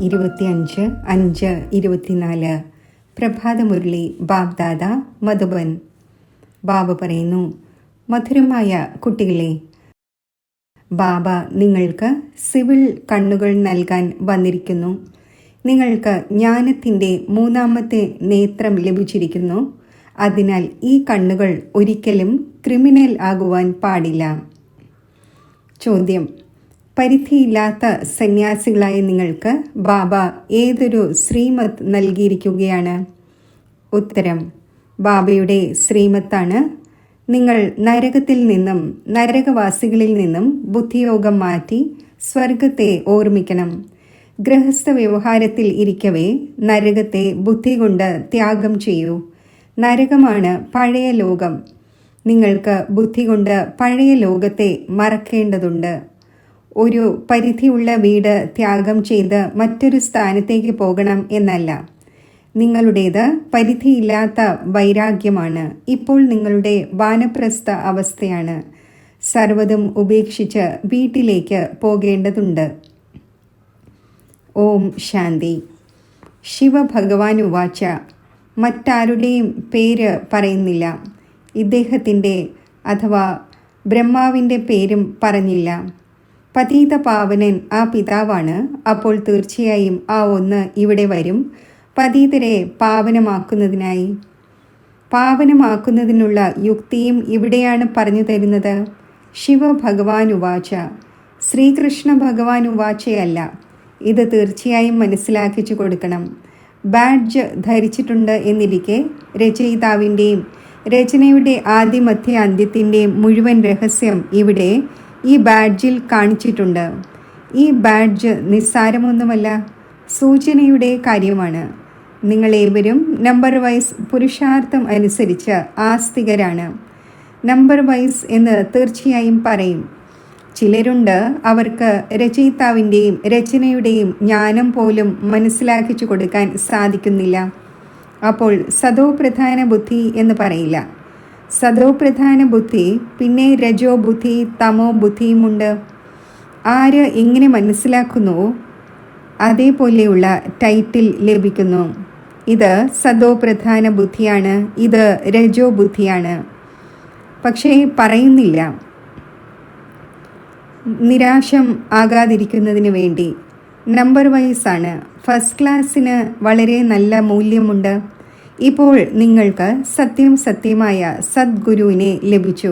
25/5/24 പ്രഭാതമുരളി ബാബ്ദാദ മധുബൻ. ബാബ പറയുന്നു, മധുരമായ കുട്ടികളെ, ബാബ നിങ്ങൾക്ക് സിവിൽ കണ്ണുകൾ നൽകാൻ വന്നിരിക്കുന്നു. നിങ്ങൾക്ക് ജ്ഞാനത്തിൻ്റെ 3ാമത്തെ നേത്രം ലഭിച്ചിരിക്കുന്നു. അതിനാൽ ഈ കണ്ണുകൾ ഒരിക്കലും ക്രിമിനൽ ആകുവാൻ പാടില്ല. ചോദ്യം: പരിധിയില്ലാത്ത സന്യാസികളായ നിങ്ങൾക്ക് ബാബ ഏതൊരു ശ്രീമത്ത് നൽകിയിരിക്കുകയാണ്? ഉത്തരം: ബാബയുടെ ശ്രീമത്താണ്. നിങ്ങൾ നരകത്തിൽ നിന്നും നരകവാസികളിൽ നിന്നും ബുദ്ധിയോഗം മാറ്റി സ്വർഗത്തെ ഓർമ്മിക്കണം. ഗൃഹസ്ഥ വ്യവഹാരത്തിൽ ഇരിക്കവേ നരകത്തെ ബുദ്ധി കൊണ്ട് ത്യാഗം ചെയ്യൂ. നരകമാണ് പഴയ ലോകം. നിങ്ങൾക്ക് ബുദ്ധി കൊണ്ട് പഴയ ലോകത്തെ മറക്കേണ്ടതുണ്ട്. ഒരു പരിധിയുള്ള വീട് ത്യാഗം ചെയ്ത് മറ്റൊരു സ്ഥാനത്തേക്ക് പോകണം എന്നല്ല. നിങ്ങളുടേത് പരിധിയില്ലാത്ത വൈരാഗ്യമാണ്. ഇപ്പോൾ നിങ്ങളുടെ വാനപ്രസ്ഥ അവസ്ഥയാണ്. സർവ്വതും ഉപേക്ഷിച്ച് വീട്ടിലേക്ക് പോകേണ്ടതുണ്ട്. ഓം ശാന്തി. ശിവഭഗവാൻ ഉവാച. മറ്റാരുടെയും പേര് പറയുന്നില്ല. ഇദ്ദേഹത്തിൻ്റെ അഥവാ ബ്രഹ്മാവിൻ്റെ പേരും പറഞ്ഞില്ല. പതീത പാവനൻ ആ പിതാവാണ്. അപ്പോൾ തീർച്ചയായും ആ ഒന്ന് ഇവിടെ വരും, പതീതരെ പാവനമാക്കുന്നതിനായി. പാവനമാക്കുന്നതിനുള്ള യുക്തിയും ഇവിടെയാണ് പറഞ്ഞു തരുന്നത്. ശിവഭഗവാൻ ഉവാച. ശ്രീകൃഷ്ണ ഭഗവാൻ ഉവാചയല്ല. ഇത് തീർച്ചയായും മനസ്സിലാക്കിച്ചു കൊടുക്കണം. ബാഡ്ജ് ധരിച്ചിട്ടുണ്ട് എന്നിരിക്കെ രചയിതാവിൻ്റെയും രചനയുടെ ആദിമധ്യ അന്ത്യത്തിൻ്റെയും മുഴുവൻ രഹസ്യം ഇവിടെ ഈ ബാഡ്ജിൽ കാണിച്ചിട്ടുണ്ട്. ഈ ബാഡ്ജ് നിസ്സാരമൊന്നുമല്ല, സൂചനയുടെ കാര്യമാണ്. നിങ്ങളേവരും നമ്പർ വൈസ് പുരുഷാർത്ഥം അനുസരിച്ച് ആസ്തികരാണ്. നമ്പർ വൈസ് എന്ന് തീർച്ചയായും പറയും. ചിലരുണ്ട്, അവർക്ക് രചയിതാവിൻ്റെയും രചനയുടെയും ജ്ഞാനം പോലും മനസ്സിലാക്കിച്ചു കൊടുക്കാൻ സാധിക്കുന്നില്ല. അപ്പോൾ സദോ പ്രധാന ബുദ്ധി എന്ന് പറയില്ല. സദോ പ്രധാന ബുദ്ധി, പിന്നെ രജോ ബുദ്ധി, തമോ ബുദ്ധിയുമുണ്ട്. ആര് എങ്ങനെ മനസ്സിലാക്കുന്നുവോ അതേപോലെയുള്ള ടൈറ്റിൽ ലഭിക്കുന്നു. ഇത് സദോ പ്രധാന ബുദ്ധിയാണ്, ഇത് രജോ ബുദ്ധിയാണ്. പക്ഷേ പറയുന്നില്ല. നിരാശം ആകാതിരിക്കുന്നതിന് വേണ്ടി നമ്പർ വൈസാണ്. ഫസ്റ്റ് ക്ലാസ്സിന് വളരെ നല്ല മൂല്യമുണ്ട്. ഇപ്പോൾ നിങ്ങൾക്ക് സത്യമായ സദ്ഗുരുവിനെ ലഭിച്ചു.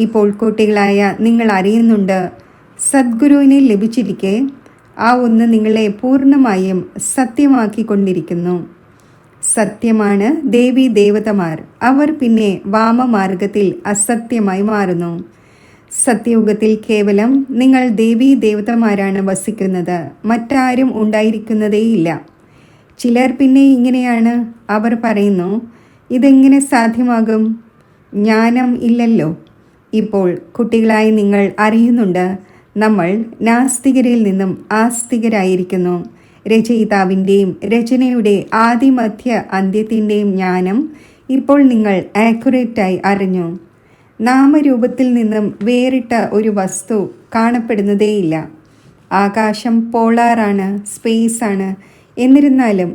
ഇപ്പോൾ കുട്ടികളായ നിങ്ങൾ അറിയുന്നുണ്ട്, സദ്ഗുരുവിനെ ലഭിച്ചിരിക്കെ ആ ഒന്ന് നിങ്ങളെ പൂർണ്ണമായും സത്യമാക്കിക്കൊണ്ടിരിക്കുന്നു. സത്യമാണ് ദേവി ദേവതമാർ. അവർ പിന്നെ വാമമാർഗത്തിൽ അസത്യമായി മാറുന്നു. സത്യയുഗത്തിൽ കേവലം നിങ്ങൾ ദേവീ ദേവതമാരാണ് വസിക്കുന്നത്, മറ്റാരും ഉണ്ടായിരിക്കുന്നതേയില്ല. ചിലർ പിന്നെ ഇങ്ങനെയാണ്. അവർ പറയുന്നു, ഇതെങ്ങനെ സാധ്യമാകും? ജ്ഞാനം ഇല്ലല്ലോ. ഇപ്പോൾ കുട്ടികളായി നിങ്ങൾ അറിയുന്നുണ്ട്, നമ്മൾ നാസ്തികരിൽ നിന്നും ആസ്തികരായിരിക്കുന്നു. രചയിതാവിൻ്റെയും രചനയുടെ ആദിമധ്യ അന്ത്യത്തിൻ്റെയും ജ്ഞാനം ഇപ്പോൾ നിങ്ങൾ ആക്യുറേറ്റായി അറിഞ്ഞു. നാമരൂപത്തിൽ നിന്നും വേറിട്ട ഒരു വസ്തു കാണപ്പെടുന്നതേയില്ല. ആകാശം പോളാറാണ്, സ്പേസാണ്. എന്നിരുന്നാലും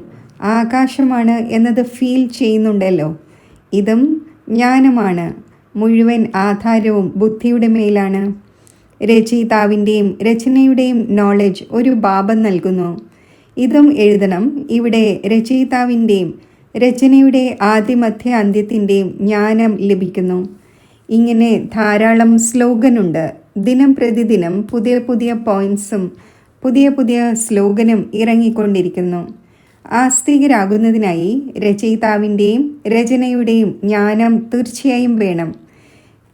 ആകാശമാണ് എന്നത് ഫീൽ ചെയ്യുന്നുണ്ടല്ലോ. ഇതും ജ്ഞാനമാണ്. മുഴുവൻ ആധാരവും ബുദ്ധിയുടെ മേലാണ്. രചയിതാവിൻ്റെയും രചനയുടെയും നോളജ് ഒരു ബാബ നൽകുന്നു. ഇതും എഴുതണം. ഇവിടെ രചയിതാവിൻ്റെയും രചനയുടെ ആദിമധ്യ അന്ത്യത്തിൻ്റെയും ജ്ഞാനം ലഭിക്കുന്നു. ഇങ്ങനെ ധാരാളം സ്ലോഗനുണ്ട്. ദിനം പ്രതിദിനം പുതിയ പുതിയ പോയിന്റ്സും പുതിയ സ്ലോഗനും ഇറങ്ങിക്കൊണ്ടിരിക്കുന്നു. ആസ്തികരാകുന്നതിനായി രചയിതാവിൻ്റെയും രചനയുടെയും ജ്ഞാനം തീർച്ചയായും വേണം.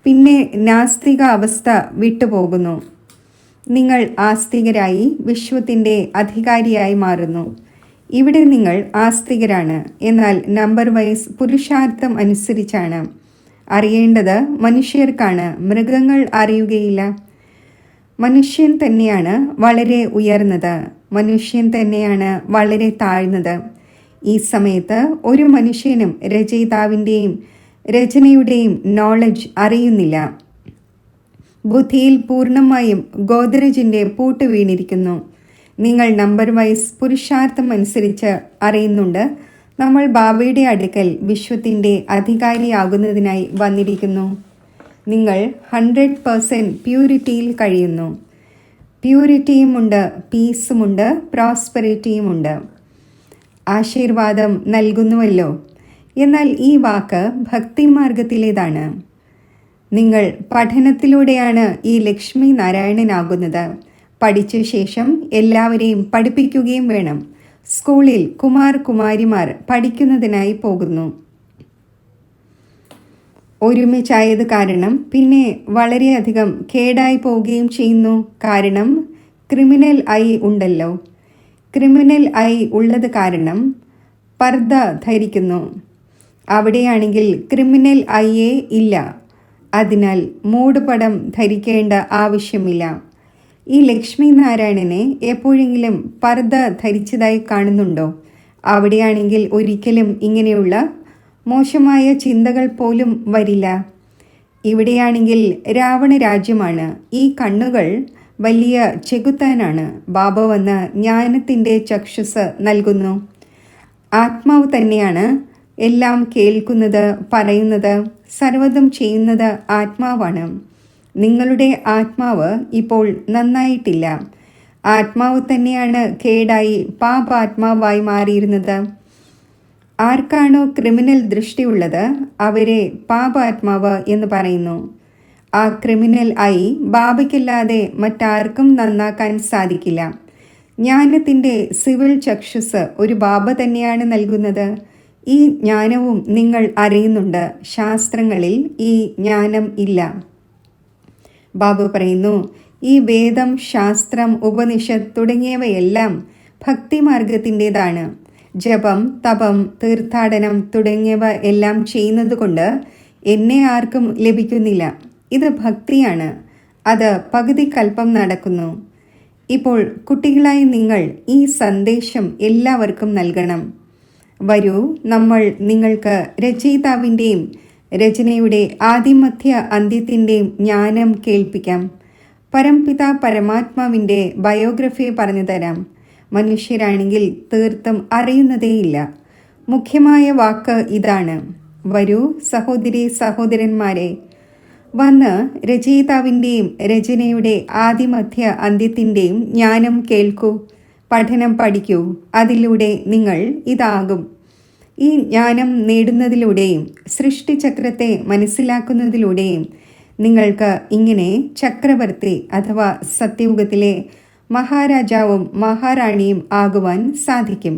പിന്നെ നാസ്തിക അവസ്ഥ വിട്ടുപോകുന്നു. നിങ്ങൾ ആസ്തികരായി വിശ്വത്തിൻ്റെ അധികാരിയായി മാറുന്നു. ഇവിടെ നിങ്ങൾ ആസ്തികരാണ്, എന്നാൽ നമ്പർ വൈസ് പുരുഷാർത്ഥം അനുസരിച്ചാണ്. അറിയേണ്ടത് മനുഷ്യർക്കാണ്, മൃഗങ്ങൾ അറിയുകയില്ല. മനുഷ്യൻ തന്നെയാണ് വളരെ ഉയർന്നത്, മനുഷ്യൻ തന്നെയാണ് വളരെ താഴ്ന്നത്. ഈ സമയത്ത് ഒരു മനുഷ്യനും രചയിതാവിൻ്റെയും രചനയുടെയും നോളജ് അറിയുന്നില്ല. ബുദ്ധിയിൽ പൂർണ്ണമായും ഗോദ്രജിൻ്റെ പൂട്ട് വീണിരിക്കുന്നു. നിങ്ങൾ നമ്പർ വൈസ് പുരുഷാർത്ഥം അനുസരിച്ച് അറിയുന്നുണ്ട്. നമ്മൾ ബാബയുടെ അടുക്കൽ വിശ്വത്തിൻ്റെ അധികാരിയാകുന്നതിനായി വന്നിരിക്കുന്നു. നിങ്ങൾ 100% പ്യൂരിറ്റിയിൽ കഴിയുന്നു. പ്യൂരിറ്റിയുമുണ്ട്, പീസുമുണ്ട്, പ്രോസ്പെറിറ്റിയുമുണ്ട്. ആശീർവാദം നൽകുന്നുവല്ലോ. എന്നാൽ ഈ വാക്ക് ഭക്തിമാർഗത്തിലേതാണ്. നിങ്ങൾ പഠനത്തിലൂടെയാണ് ഈ ലക്ഷ്മി നാരായണനാകുന്നത്. പഠിച്ച ശേഷം എല്ലാവരെയും പഠിപ്പിക്കുകയും വേണം. സ്കൂളിൽ കുമാരിമാർ പഠിക്കുന്നതിനായി പോകുന്നു. ഒരുമിച്ചായത് കാരണം പിന്നെ വളരെയധികം കേടായി പോവുകയും ചെയ്യുന്നു. കാരണം ക്രിമിനൽ ഐ ഉണ്ടല്ലോ. ക്രിമിനൽ ഐ ഉള്ളത് കാരണം പർദ്ദ ധരിക്കുന്നു. അവിടെയാണെങ്കിൽ ക്രിമിനൽ ഐയെ ഇല്ല. അതിനാൽ മൂടുപടം ധരിക്കേണ്ട ആവശ്യമില്ല. ഈ ലക്ഷ്മി നാരായണനെ എപ്പോഴെങ്കിലും പർദ്ദ ധരിച്ചതായി കാണുന്നുണ്ടോ? അവിടെയാണെങ്കിൽ ഒരിക്കലും ഇങ്ങനെയുള്ള മോശമായ ചിന്തകൾ പോലും വരില്ല. ഇവിടെയാണെങ്കിൽ രാവണ രാജ്യമാണ്. ഈ കണ്ണുകൾ വലിയ ചെകുത്താനാണ്. ബാബ വന്ന് ജ്ഞാനത്തിൻ്റെ ചക്ഷുസ് നൽകുന്നു. ആത്മാവ് തന്നെയാണ് എല്ലാം കേൾക്കുന്നത്, പറയുന്നത്, സർവ്വതും ചെയ്യുന്നത് ആത്മാവാണ്. നിങ്ങളുടെ ആത്മാവ് ഇപ്പോൾ നന്നായിട്ടില്ല. ആത്മാവ് തന്നെയാണ് കേടായി പാപാത്മാവായി മാറിയിരുന്നത്. ആർക്കാണോ ക്രിമിനൽ ദൃഷ്ടിയുള്ളത് അവരെ പാപാത്മാവ് എന്ന് പറയുന്നു. ആ ക്രിമിനൽ ആയി ബാബയ്ക്കല്ലാതെ മറ്റാർക്കും നന്നാക്കാൻ സാധിക്കില്ല. ജ്ഞാനത്തിൻ്റെ സിവിൽ ചക്ഷുസ് ഒരു ബാബ തന്നെയാണ് നൽകുന്നത്. ഈ ജ്ഞാനവും നിങ്ങൾ അറിയുന്നുണ്ട്. ശാസ്ത്രങ്ങളിൽ ഈ ജ്ഞാനം ഇല്ല. ബാബു പറയുന്നു, ഈ വേദം, ശാസ്ത്രം, ഉപനിഷത്ത് തുടങ്ങിയവയെല്ലാം ഭക്തിമാർഗത്തിൻ്റെതാണ്. ജപം, തപം, തീർത്ഥാടനം തുടങ്ങിയവ എല്ലാം ചെയ്യുന്നത് കൊണ്ട് എന്നെ ആർക്കും ലഭിക്കുന്നില്ല. ഇത് ഭക്തിയാണ്. അത് പകുതി കൽപ്പം നടക്കുന്നു. ഇപ്പോൾ കുട്ടികളായി നിങ്ങൾ ഈ സന്ദേശം എല്ലാവർക്കും നൽകണം. വരൂ, നമ്മൾ നിങ്ങൾക്ക് രചയിതാവിൻ്റെയും രചനയുടെ ആദിമധ്യ അന്ത്യത്തിൻ്റെയും ജ്ഞാനം കേൾപ്പിക്കാം. പരംപിത പരമാത്മാവിൻ്റെ ബയോഗ്രഫി പറഞ്ഞു തരാം. മനുഷ്യരാണെങ്കിൽ തീർത്തും അറിയുന്നതേയില്ല. മുഖ്യമായ വാക്ക് ഇതാണ്. വരൂ സഹോദരി സഹോദരന്മാരെ, വന്ന് രചയിതാവിൻ്റെയും രചനയുടെ ആദിമധ്യ അന്ത്യത്തിൻ്റെയും ജ്ഞാനം കേൾക്കൂ. പഠനം പഠിക്കൂ. അതിലൂടെ നിങ്ങൾ ഇതാകും. ഈ ജ്ഞാനം നേടുന്നതിലൂടെയും സൃഷ്ടിചക്രത്തെ മനസ്സിലാക്കുന്നതിലൂടെയും നിങ്ങൾക്ക് ഇങ്ങനെ ചക്രവർത്തി അഥവാ സത്യയുഗത്തിലെ മഹാരാജാവും മഹാറാണിയും ആകുവാൻ സാധിക്കും.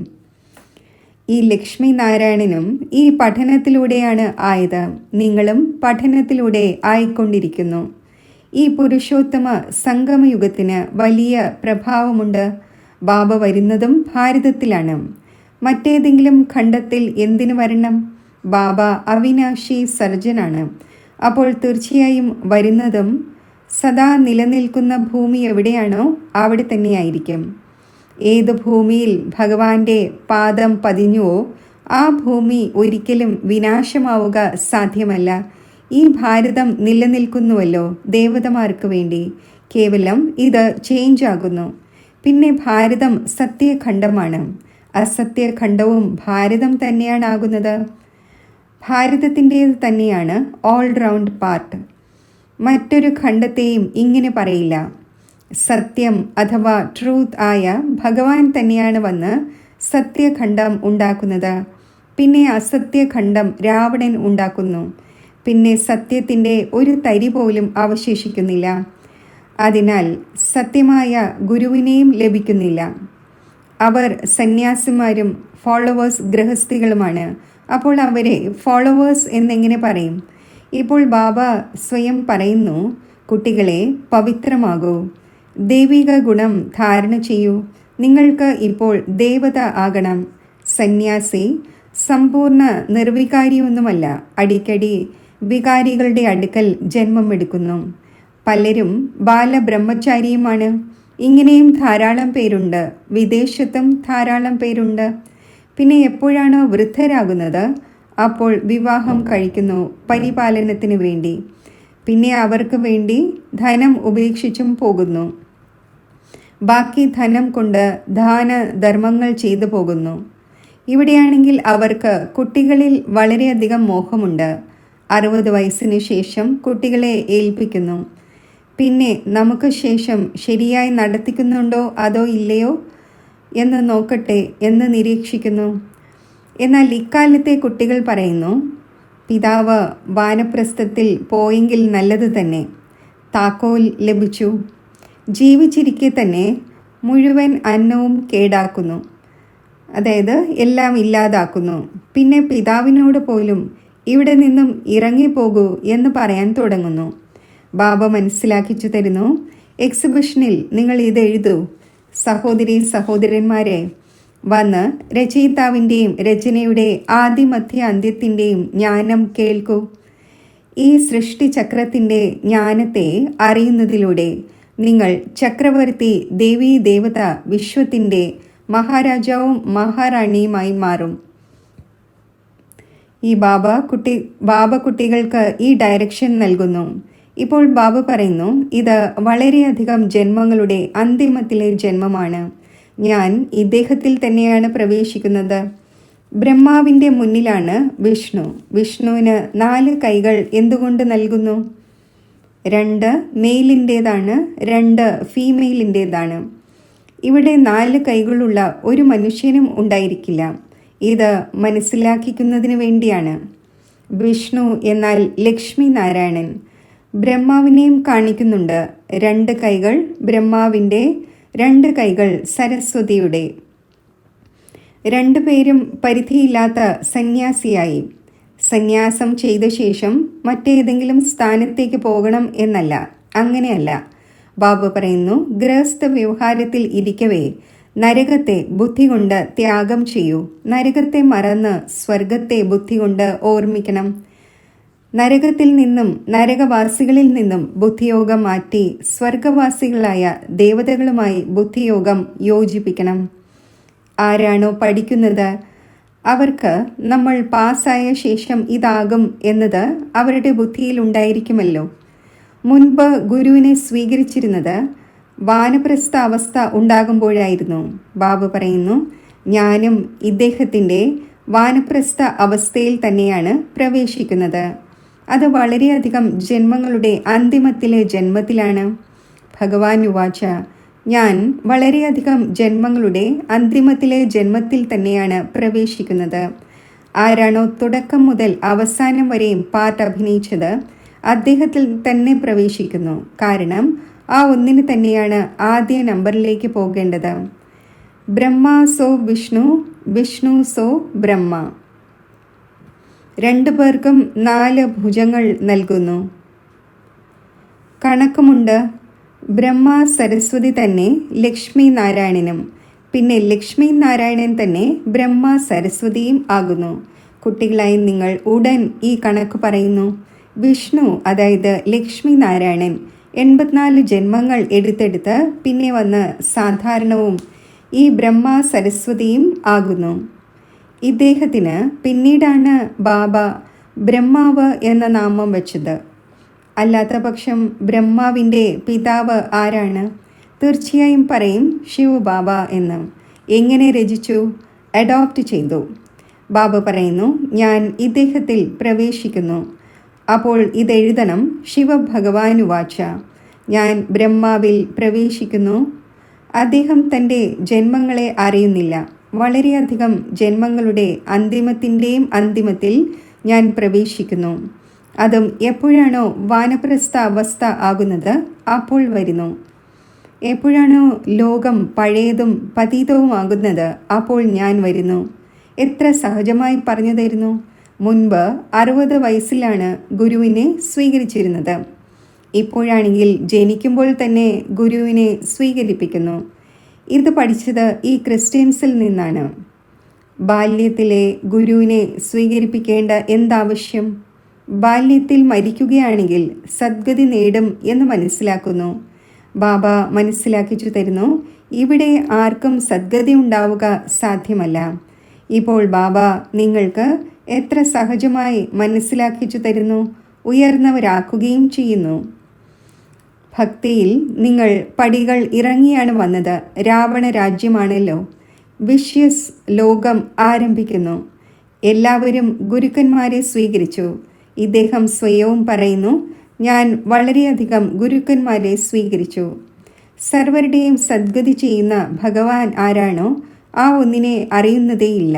ഈ ലക്ഷ്മി നാരായണനും ഈ പഠനത്തിലൂടെയാണ് ആയത്. നിങ്ങളും പഠനത്തിലൂടെ ആയിക്കൊണ്ടിരിക്കുന്നു. ഈ പുരുഷോത്തമ സംഗമയുഗത്തിന് വലിയ പ്രഭാവമുണ്ട്. ബാബ വരുന്നതും ഭാരതത്തിലാണ്. മറ്റേതെങ്കിലും ഖണ്ഡത്തിൽ എന്തിനു വരണം? ബാബ അവിനാശി സർജനാണ്. അപ്പോൾ തീർച്ചയായും വരുന്നതും സദാ നിലനിൽക്കുന്ന ഭൂമി എവിടെയാണോ അവിടെ തന്നെയായിരിക്കും. ഏത് ഭൂമിയിൽ ഭഗവാന്റെ പാദം പതിഞ്ഞുവോ ആ ഭൂമി ഒരിക്കലും വിനാശമാവുക സാധ്യമല്ല. ഈ ഭാരതം നിലനിൽക്കുന്നുവല്ലോ ദേവതമാർക്ക് വേണ്ടി. കേവലം ഇത് ചേഞ്ച് ആകുന്നു. പിന്നെ ഭാരതം സത്യഖണ്ഡമാണ്. അസത്യഖണ്ഡവും ഭാരതം തന്നെയാണ് ആകുന്നത്. ഭാരതത്തിൻ്റേത് തന്നെയാണ് ഓൾറൗണ്ട് പാർട്ട്. മറ്റൊരു ഖണ്ഡത്തെയും ഇങ്ങനെ പറയില്ല. സത്യം അഥവാ ട്രൂത്ത് ആയ ഭഗവാൻ തന്നെയാണ് വന്ന് സത്യഖണ്ഡം ഉണ്ടാക്കുന്നത്. പിന്നെ അസത്യഖണ്ഡം രാവണൻ ഉണ്ടാക്കുന്നു. പിന്നെ സത്യത്തിൻ്റെ ഒരു തരി പോലും അവശേഷിക്കുന്നില്ല. അതിനാൽ സത്യമായ ഗുരുവിനെയും ലഭിക്കുന്നില്ല. അവർ സന്യാസിമാരും ഫോളോവേഴ്സ് ഗൃഹസ്ഥികളുമാണ്. അപ്പോൾ അവരെ ഫോളോവേഴ്സ് എന്നെങ്ങനെ പറയും? ഇപ്പോൾ ബാബ സ്വയം പറയുന്നു, കുട്ടികളെ പവിത്രമാകൂ, ദൈവിക ഗുണം ധാരണ ചെയ്യൂ. നിങ്ങൾക്ക് ഇപ്പോൾ ദേവത ആകണം. സന്യാസി സമ്പൂർണ്ണ നിർവികാരിയൊന്നുമല്ല. അടിക്കടി വികാരികളുടെ അടുക്കൽ ജന്മമെടുക്കുന്നു. പലരും ബാലബ്രഹ്മചാരിയുമാണ്. ഇങ്ങനെയും ധാരാളം പേരുണ്ട്. വിദേശത്തും ധാരാളം പേരുണ്ട്. പിന്നെ എപ്പോഴാണോ വൃദ്ധരാകുന്നത് അപ്പോൾ വിവാഹം കഴിക്കുന്നു പരിപാലനത്തിന് വേണ്ടി. പിന്നെ അവർക്ക് വേണ്ടി ധനം ഉപേക്ഷിച്ചും പോകുന്നു. ബാക്കി ധനം കൊണ്ട് ദാനധർമ്മങ്ങൾ ചെയ്തു പോകുന്നു. ഇവിടെയാണെങ്കിൽ അവർക്ക് കുട്ടികളിൽ വളരെയധികം മോഹമുണ്ട്. 60 വയസ്സിന് ശേഷം കുട്ടികളെ ഏൽപ്പിക്കുന്നു. പിന്നെ നമുക്ക് ശേഷം ശരിയായി നടത്തിക്കുന്നുണ്ടോ അതോ ഇല്ലയോ എന്ന് നോക്കട്ടെ എന്ന് നിരീക്ഷിക്കുന്നു. എന്നാൽ ഇക്കാലത്തെ കുട്ടികൾ പറയുന്നു, പിതാവ് വാനപ്രസ്ഥത്തിൽ പോയെങ്കിൽ നല്ലത് തന്നെ. താക്കോൽ ലഭിച്ചു. ജീവിച്ചിരിക്കെ തന്നെ മുഴുവൻ അന്നവും കേടാക്കുന്നു, അതായത് എല്ലാം ഇല്ലാതാക്കുന്നു. പിന്നെ പിതാവിനോട് പോലും ഇവിടെ നിന്നും ഇറങ്ങിപ്പോകൂ എന്ന് പറയാൻ തുടങ്ങുന്നു. ബാബ മനസ്സിലാക്കിച്ചു തരുന്നു, എക്സിബിഷനിൽ നിങ്ങൾ ഇത് എഴുതൂ. സഹോദരി സഹോദരന്മാരെ, വന്ന് രചയിതാവിൻ്റെയും രചനയുടെ ആദിമധ്യ അന്ത്യത്തിൻ്റെയും ജ്ഞാനം കേൾക്കൂ. ഈ സൃഷ്ടിചക്രത്തിൻ്റെ ജ്ഞാനത്തെ അറിയുന്നതിലൂടെ നിങ്ങൾ ചക്രവർത്തി, ദേവീ ദേവത, വിശ്വത്തിൻ്റെ മഹാരാജാവും മഹാറാണിയുമായി മാറും. ഈ ബാബ കുട്ടികൾക്ക് ഈ ഡയറക്ഷൻ നൽകുന്നു. ഇപ്പോൾ ബാബ പറയുന്നു, ഇത് വളരെയധികം ജന്മങ്ങളുടെ അന്തിമത്തിലെ ജന്മമാണ്. ഞാൻ ഇദ്ദേഹത്തിൽ തന്നെയാണ് പ്രവേശിക്കുന്നത്. ബ്രഹ്മാവിൻ്റെ മുന്നിലാണ് വിഷ്ണു. വിഷ്ണുവിന് 4 കൈകൾ എന്തുകൊണ്ട് നൽകുന്നു? 2 മെയിലിൻ്റേതാണ്, 2 ഫീമെയിലിൻ്റേതാണ്. ഇവിടെ 4 കൈകളുള്ള ഒരു മനുഷ്യനും ഉണ്ടായിരിക്കില്ല. ഇത് മനസ്സിലാക്കിക്കുന്നതിന് വേണ്ടിയാണ്. വിഷ്ണു എന്നാൽ ലക്ഷ്മി നാരായണൻ. ബ്രഹ്മാവിനെയും കാണിക്കുന്നുണ്ട്. 2 കൈകൾ ബ്രഹ്മാവിൻ്റെ, 2 കൈകൾ സരസ്വതിയുടെ. 2 പേരും പരിധിയില്ലാത്ത സന്യാസിയായി. സന്യാസം ചെയ്ത ശേഷം മറ്റേതെങ്കിലും സ്ഥാനത്തേക്ക് പോകണം എന്നല്ല, അങ്ങനെയല്ല. ബാബ പറയുന്നു, ഗൃഹസ്ഥ വ്യവഹാരത്തിൽ ഇരിക്കവേ നരകത്തെ ബുദ്ധി കൊണ്ട് ത്യാഗം ചെയ്യൂ. നരകത്തെ മറന്ന് സ്വർഗത്തെ ബുദ്ധി കൊണ്ട് ഓർമ്മിക്കണം. നരകത്തിൽ നിന്നും നരകവാസികളിൽ നിന്നും ബുദ്ധിയോഗം മാറ്റി സ്വർഗവാസികളായ ദേവതകളുമായി ബുദ്ധിയോഗം യോജിപ്പിക്കണം. ആരാണോ പഠിക്കുന്നത് അവർക്ക് നമ്മൾ പാസ്സായ ശേഷം ഇതാകും എന്നത് അവരുടെ ബുദ്ധിയിൽ ഉണ്ടായിരിക്കുമല്ലോ. മുൻപ് ഗുരുവിനെ സ്വീകരിച്ചിരുന്നത് വാനപ്രസ്ഥ അവസ്ഥ ഉണ്ടാകുമ്പോഴായിരുന്നു. ബാബ പറയുന്നു, ഞാനും ഇദ്ദേഹത്തിൻ്റെ വാനപ്രസ്ഥ അവസ്ഥയിൽ തന്നെയാണ് പ്രവേശിക്കുന്നത്. അത് വളരെയധികം ജന്മങ്ങളുടെ അന്തിമത്തിലെ ജന്മത്തിലാണ്. ഭഗവാൻ ഉവാച, ഞാൻ വളരെയധികം ജന്മങ്ങളുടെ അന്തിമത്തിലെ ജന്മത്തിൽ തന്നെയാണ് പ്രവേശിക്കുന്നത്. ആരാണോ തുടക്കം മുതൽ അവസാനം വരെയും പാർട്ട് അഭിനയിച്ചത് അദ്ദേഹത്തിൽ തന്നെ പ്രവേശിക്കുന്നു. കാരണം ആ ഒന്നിന് തന്നെയാണ് ആദ്യ നമ്പറിലേക്ക് പോകേണ്ടത്. ബ്രഹ്മ സോ വിഷ്ണു, വിഷ്ണു സോ ബ്രഹ്മ. 2 പേർക്കും 4 ഭുജങ്ങൾ നൽകുന്നു. കണക്കുമുണ്ട്. ബ്രഹ്മ സരസ്വതി തന്നെ ലക്ഷ്മി നാരായണനും, പിന്നെ ലക്ഷ്മി നാരായണൻ തന്നെ ബ്രഹ്മ സരസ്വതിയും ആകുന്നു. കുട്ടികളായി നിങ്ങൾ ഉടൻ ഈ കണക്ക് പറയുന്നു. വിഷ്ണു അതായത് ലക്ഷ്മി നാരായണൻ 84 ജന്മങ്ങൾ എടുത്തെടുത്ത് പിന്നെ വന്ന് സാധാരണവും ഈ ബ്രഹ്മ സരസ്വതിയും ആകുന്നു. ഇദ്ദേഹത്തിന് പിന്നീടാണ് ബാബ ബ്രഹ്മാവ് എന്ന നാമം വെച്ചത്. അല്ലാത്ത പക്ഷം ബ്രഹ്മാവിൻ്റെ പിതാവ് ആരാണ്? തീർച്ചയായും പറയും ശിവബാബ എന്ന്. എങ്ങനെ രചിച്ചു? അഡോപ്റ്റ് ചെയ്തു. ബാബ പറയുന്നു, ഞാൻ ഇദ്ദേഹത്തിൽ പ്രവേശിക്കുന്നു. അപ്പോൾ ഇതെഴുതണം. ശിവഭഗവാനുവാച, ഞാൻ ബ്രഹ്മാവിൽ പ്രവേശിക്കുന്നു. അദ്ദേഹം തൻ്റെ ജന്മങ്ങളെ അറിയുന്നില്ല. വളരെയധികം ജന്മങ്ങളുടെ അന്തിമത്തിൻ്റെയും അന്തിമത്തിൽ ഞാൻ പ്രവേശിക്കുന്നു. അതും എപ്പോഴാണോ വാനപ്രസ്ഥ അവസ്ഥ ആകുന്നത് അപ്പോൾ വരുന്നു. എപ്പോഴാണോ ലോകം പഴയതും പതീതവുമാകുന്നത് അപ്പോൾ ഞാൻ വരുന്നു. എത്ര സഹജമായി പറഞ്ഞു തരുന്നു. മുൻപ് 60 വയസ്സിലാണ് ഗുരുവിനെ സ്വീകരിച്ചിരുന്നത്. ഇപ്പോഴാണെങ്കിൽ ജനിക്കുമ്പോൾ തന്നെ ഗുരുവിനെ സ്വീകരിപ്പിക്കുന്നു. ഇത് പഠിച്ചത് ഈ ക്രിസ്ത്യൻസിൽ നിന്നാണ്. ബാല്യത്തിലെ ഗുരുവിനെ സ്വീകരിപ്പിക്കേണ്ട എന്താവശ്യം? ബാല്യത്തിൽ മരിക്കുകയാണെങ്കിൽ സദ്ഗതി നേടും എന്ന് മനസ്സിലാക്കുന്നു. ബാബ മനസ്സിലാക്കിച്ചു തരുന്നു, ഇവിടെ ആർക്കും സദ്ഗതി ഉണ്ടാവുക സാധ്യമല്ല. ഇപ്പോൾ ബാബ നിങ്ങൾക്ക് എത്ര സഹജമായി മനസ്സിലാക്കിച്ചു തരുന്നു, ഉയർന്നവരാക്കുകയും ചെയ്യുന്നു. ഭക്തിയിൽ നിങ്ങൾ പടികൾ ഇറങ്ങിയാണ് വന്നത്. രാവണ രാജ്യമാണല്ലോ. വിഷ്യസ് ലോകം ആരംഭിക്കുന്നു. എല്ലാവരും ഗുരുക്കന്മാരെ സ്വീകരിച്ചു. ഇദ്ദേഹം സ്വയവും പറയുന്നു, ഞാൻ വളരെയധികം ഗുരുക്കന്മാരെ സ്വീകരിച്ചു. സർവരുടെയും സദ്ഗതി ചെയ്യുന്ന ഭഗവാൻ ആരാണോ ആ ഒന്നിനെ അറിയുന്നതേയില്ല.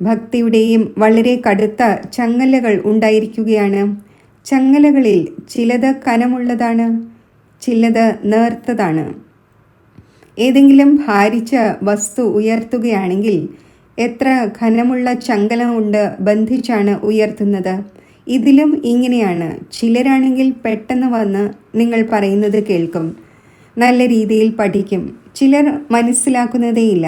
ഭക്തിയുടെയും വളരെ കടുത്ത ചങ്ങലകൾ ഉണ്ടായിരിക്കുകയാണ്. ചങ്ങലകളിൽ ചിലത് കനമുള്ളതാണ്, ചിലത് നേർത്തതാണ്. ഏതെങ്കിലും ഭാരിച്ച വസ്തു ഉയർത്തുകയാണെങ്കിൽ എത്ര ഘനമുള്ള ചങ്ങല കൊണ്ട് ബന്ധിച്ചാണ് ഉയർത്തുന്നത്. ഇതിലും ഇങ്ങനെയാണ്. ചിലരാണെങ്കിൽ പെട്ടെന്ന് വന്ന് നിങ്ങൾ പറയുന്നത് കേൾക്കും, നല്ല രീതിയിൽ പഠിക്കും. ചിലർ മനസ്സിലാക്കുന്നതേയില്ല.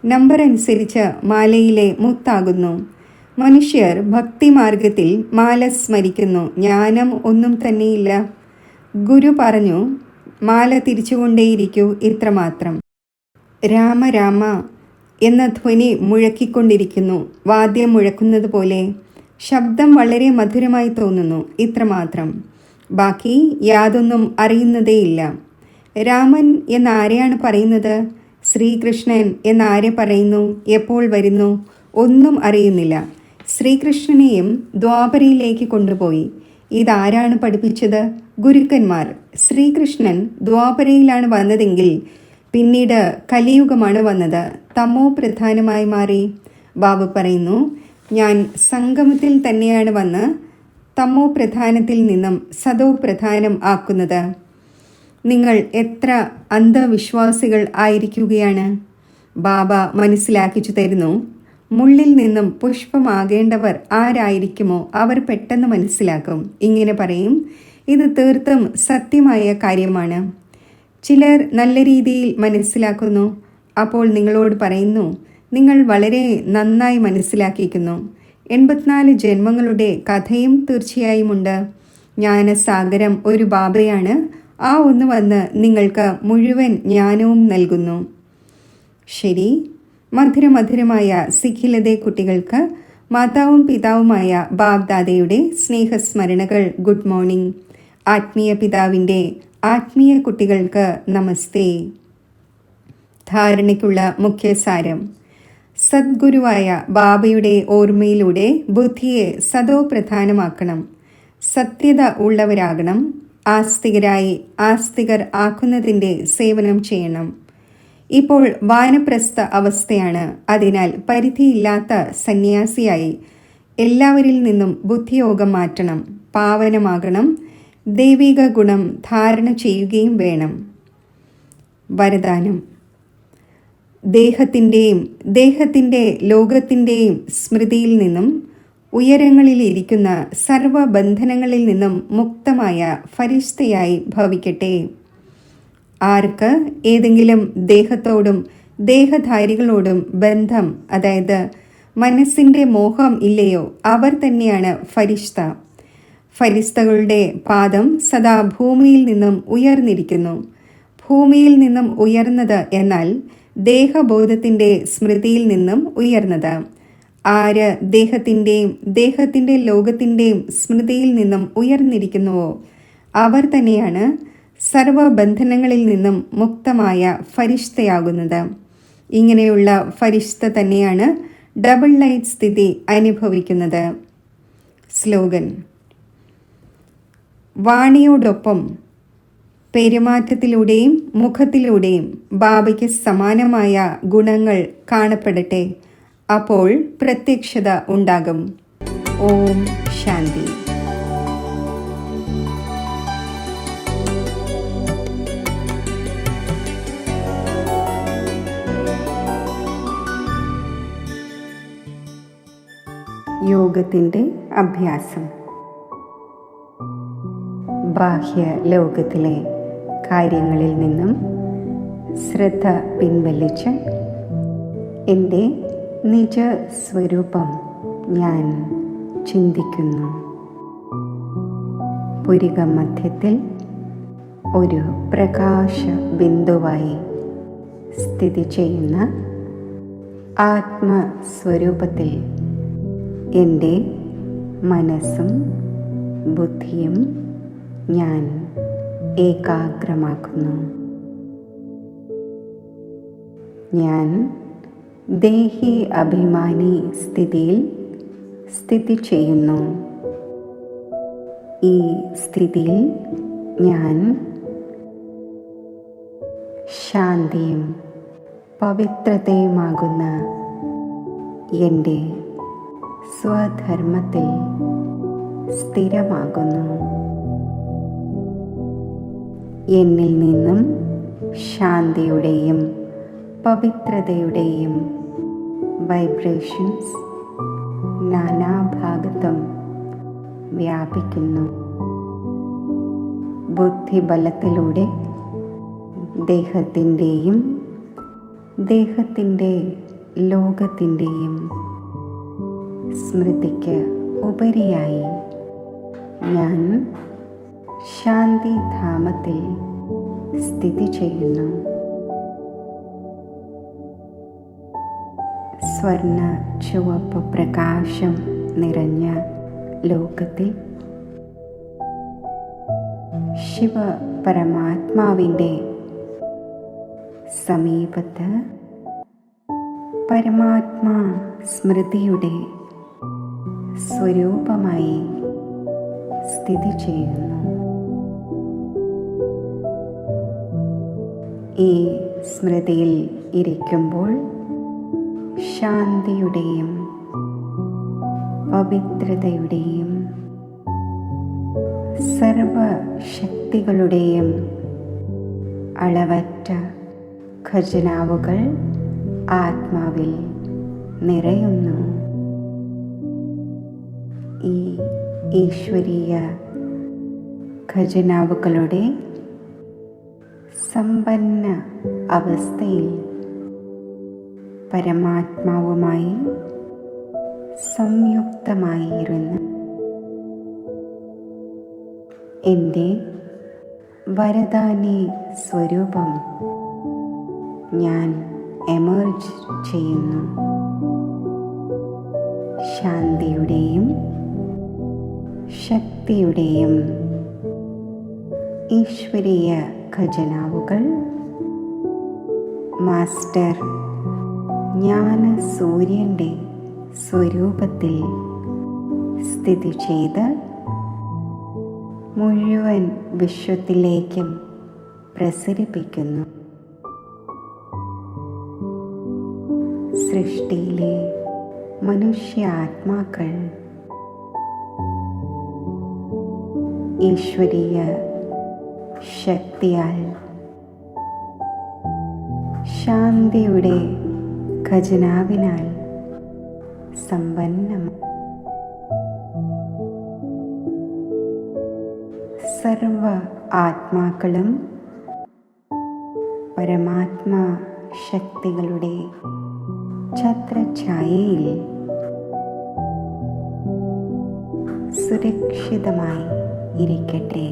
നമ്പർ അനുസരിച്ച് മാലയിലെ മുത്താകുന്നു. മനുഷ്യർ ഭക്തിമാർഗത്തിൽ മാല സ്മരിക്കുന്നു. ജ്ഞാനം ഒന്നും തന്നെയില്ല. ഗുരു പറഞ്ഞു, മാല തിരിച്ചുകൊണ്ടേയിരിക്കൂ, ഇത്രമാത്രം. രാമ രാമ എന്ന ധ്വനി മുഴക്കിക്കൊണ്ടിരിക്കുന്നു. വാദ്യം മുഴക്കുന്നത് പോലെ. ശബ്ദം വളരെ മധുരമായി തോന്നുന്നു, ഇത്രമാത്രം. ബാക്കി യാതൊന്നും അറിയുന്നതേയില്ല. രാമൻ എന്നാരെയാണ് പറയുന്നത്? ശ്രീകൃഷ്ണൻ എന്നാരെ പറയുന്നു? എപ്പോൾ വരുന്നു? ഒന്നും അറിയുന്നില്ല. ശ്രീകൃഷ്ണനെയും ദ്വാപരയിലേക്ക് കൊണ്ടുപോയി. ഇതാരാണ് പഠിപ്പിച്ചത്? ഗുരുക്കന്മാർ. ശ്രീകൃഷ്ണൻ ദ്വാപരയിലാണ് വന്നതെങ്കിൽ പിന്നീട് കലിയുഗമാണ് വന്നത്. തമോ പ്രധാനമായി മാറി. ബാബു പറയുന്നു, ഞാൻ സംഗമത്തിൽ തന്നെയാണ് വന്ന് തമോ പ്രധാനത്തിൽ നിന്നും സതോ പ്രധാനം ആക്കുന്നത്. നിങ്ങൾ എത്ര അന്ധവിശ്വാസികൾ ആയിരിക്കുകയാണ്. ബാബ മനസ്സിലാക്കിച്ചു തരുന്നു, മുള്ളിൽ നിന്നും പുഷ്പമാകേണ്ടവർ ആരായിരിക്കുമോ അവർ പെട്ടെന്ന് മനസ്സിലാക്കും. ഇങ്ങനെ പറയും, ഇത് തീർത്തും സത്യമായ കാര്യമാണ്. ചിലർ നല്ല രീതിയിൽ മനസ്സിലാക്കുന്നു. അപ്പോൾ നിങ്ങളോട് പറയുന്നു, നിങ്ങൾ വളരെ നന്നായി മനസ്സിലാക്കിയിരിക്കുന്നു. 84 ജന്മങ്ങളുടെ കഥയും തീർച്ചയായും ഉണ്ട്. ജ്ഞാനസാഗരം ഒരു ബാബയാണ്. ആ ഒന്ന് വന്ന് നിങ്ങൾക്ക് മുഴുവൻ ജ്ഞാനവും നൽകുന്നു. ശരി, മധുരമധുരമായ സിഖിലതെ കുട്ടികൾക്ക് മാതാവും പിതാവുമായ ബാബ്ദാദയുടെ സ്നേഹസ്മരണകൾ. Good morning. ആത്മീയ പിതാവിൻ്റെ ആത്മീയ കുട്ടികൾക്ക് നമസ്തേ. ധാരണയ്ക്കുള്ള മുഖ്യസാരം. സദ്ഗുരുവായ ബാബയുടെ ഓർമ്മയിലൂടെ ബുദ്ധിയെ സദോ പ്രധാനമാക്കണം. സത്യത ഉള്ളവരാകണം. ആസ്തികരായി ആസ്തികർ ആക്കുന്നതിൻ്റെ സേവനം ചെയ്യണം. ഇപ്പോൾ വാനപ്രസ്ഥ അവസ്ഥയാണ്. അതിനാൽ പരിധിയില്ലാത്ത സന്യാസിയായി എല്ലാവരിൽ നിന്നും ബുദ്ധിയോഗം മാറ്റണം. പാവനമാകണം. ദൈവിക ഗുണം ധാരണ ചെയ്യുകയും വേണം. വരദാനം. ദേഹത്തിൻ്റെ ലോകത്തിൻ്റെയും സ്മൃതിയിൽ നിന്നും ഉയരങ്ങളിലിരിക്കുന്ന സർവബന്ധനങ്ങളിൽ നിന്നും മുക്തമായ ഫരിഷ്തയായി ഭവിക്കട്ടെ. ആർക്ക് ഏതെങ്കിലും ദേഹത്തോടും ദേഹധാരികളോടും ബന്ധം, അതായത് മനസ്സിൻ്റെ മോഹം ഇല്ലയോ, അവർ തന്നെയാണ് ഫരിഷ്ത. ഫരിസ്തകളുടെ പാദം സദാ ഭൂമിയിൽ നിന്നും ഉയർന്നിരിക്കുന്നു. ഭൂമിയിൽ നിന്നും ഉയർന്നത് എന്നാൽ ദേഹബോധത്തിൻ്റെ സ്മൃതിയിൽ നിന്നും ഉയർന്നത്. ആര് ദേഹത്തിൻ്റെ ലോകത്തിൻ്റെയും സ്മൃതിയിൽ നിന്നും ഉയർന്നിരിക്കുന്നുവോ അവർ തന്നെയാണ് സർവബന്ധനങ്ങളിൽ നിന്നും മുക്തമായ ഫരിഷ്തയാകുന്നത്. ഇങ്ങനെയുള്ള ഫരിഷ്ത തന്നെയാണ് ഡബിൾ ലൈറ്റ് സ്ഥിതി അനുഭവിക്കുന്നത്. സ്ലോഗൻ. വാണിയോടൊപ്പം പെരുമാറ്റത്തിലൂടെയും മുഖത്തിലൂടെയും ബാബയ്ക്ക് സമാനമായ ഗുണങ്ങൾ കാണപ്പെടട്ടെ. അപ്പോൾ പ്രത്യക്ഷത ഉണ്ടാകും. ഓം ശാന്തി. യോഗത്തിൻ്റെ അഭ്യാസം. ബാഹ്യ ലോകത്തിലെ കാര്യങ്ങളിൽ നിന്നും ശ്രദ്ധ പിൻവലിച്ച് എൻ്റെ നിജസ്വരൂപം ഞാൻ ചിന്തിക്കുന്നു. പുരിക മധ്യത്തിൽ ഒരു പ്രകാശ ബിന്ദുവായി സ്ഥിതി ചെയ്യുന്ന ആത്മസ്വരൂപത്തിൽ എൻ്റെ മനസ്സും ബുദ്ധിയും ഞാൻ ഏകാഗ്രമാക്കുന്നു. ഞാൻ ദേഹി അഭിമാനി സ്ഥിതിയിൽ സ്ഥിതി ചെയ്യുന്നു. ഈ സ്ഥിതിയിൽ ഞാൻ ശാന്തിയും പവിത്രതയുമാകുന്ന എൻ്റെ സ്വധർമ്മത്തിൽ സ്ഥിരമാകുന്നു. എന്നിൽ നിന്നും ശാന്തിയുടെയും പവിത്രതയുടെയും വൈബ്രേഷൻസ് നാനാഭാഗത്തും വ്യാപിക്കുന്നു. ബുദ്ധിബലത്തിലൂടെ ദേഹത്തിൻ്റെയും ദേഹത്തിൻ്റെ ലോകത്തിൻ്റെയും സ്മൃതിക്ക് ഉപരിയായി ഞാൻ ശാന്തിധാമത്തിൽ സ്ഥിതി ചെയ്യുന്നു. സ്വർണ്ണ ചുവപ്പ് പ്രകാശം നിറഞ്ഞ ലോകത്തിൽ ശിവ പരമാത്മാവിൻ്റെ സമീപത്ത് പരമാത്മാ സ്മൃതിയുടെ സ്വരൂപമായി സ്ഥിതി ചെയ്യുന്നു. ഈ സ്മൃതിയിൽ ഇരിക്കുമ്പോൾ ശാന്തിയുടെയും പവിത്രതയുടെയും സർവശക്തികളുടെയും അളവറ്റ ഖജനാവുകൾ ആത്മാവിൽ നിറയുന്നു. ഈ ഈശ്വരീയ ഖജനാവുകളുടെ സമ്പന്ന അവസ്ഥയിൽ പരമാത്മാവുമായി സംയുക്തമായിരുന്ന് എൻ്റെ വരദാനി സ്വരൂപം ഞാൻ എമർജ് ചെയ്യുന്നു. ശാന്തിയുടെയും ശക്തിയുടെയും ഈശ്വരീയ ഖജനാവുകൾ മാസ്റ്റർ ജ്ഞാന സൂര്യൻ്റെ സ്വരൂപത്തിൽ സ്ഥിതി ചെയ്ത് മുഴുവൻ വിശ്വത്തിലേക്കും പ്രസരിപ്പിക്കുന്നു. സൃഷ്ടിയിലെ മനുഷ്യാത്മാക്കൾ ഈശ്വരീയ ശക്തിയാൽ ശാന്തിയുടെ ഖജനാവിനാൽ സമ്പന്നമാണ്. സർവ ആത്മാക്കളും പരമാത്മാ ശക്തികളുടെ ഛത്രഛായയിൽ സുരക്ഷിതമായി ഇരിക്കട്ടെ.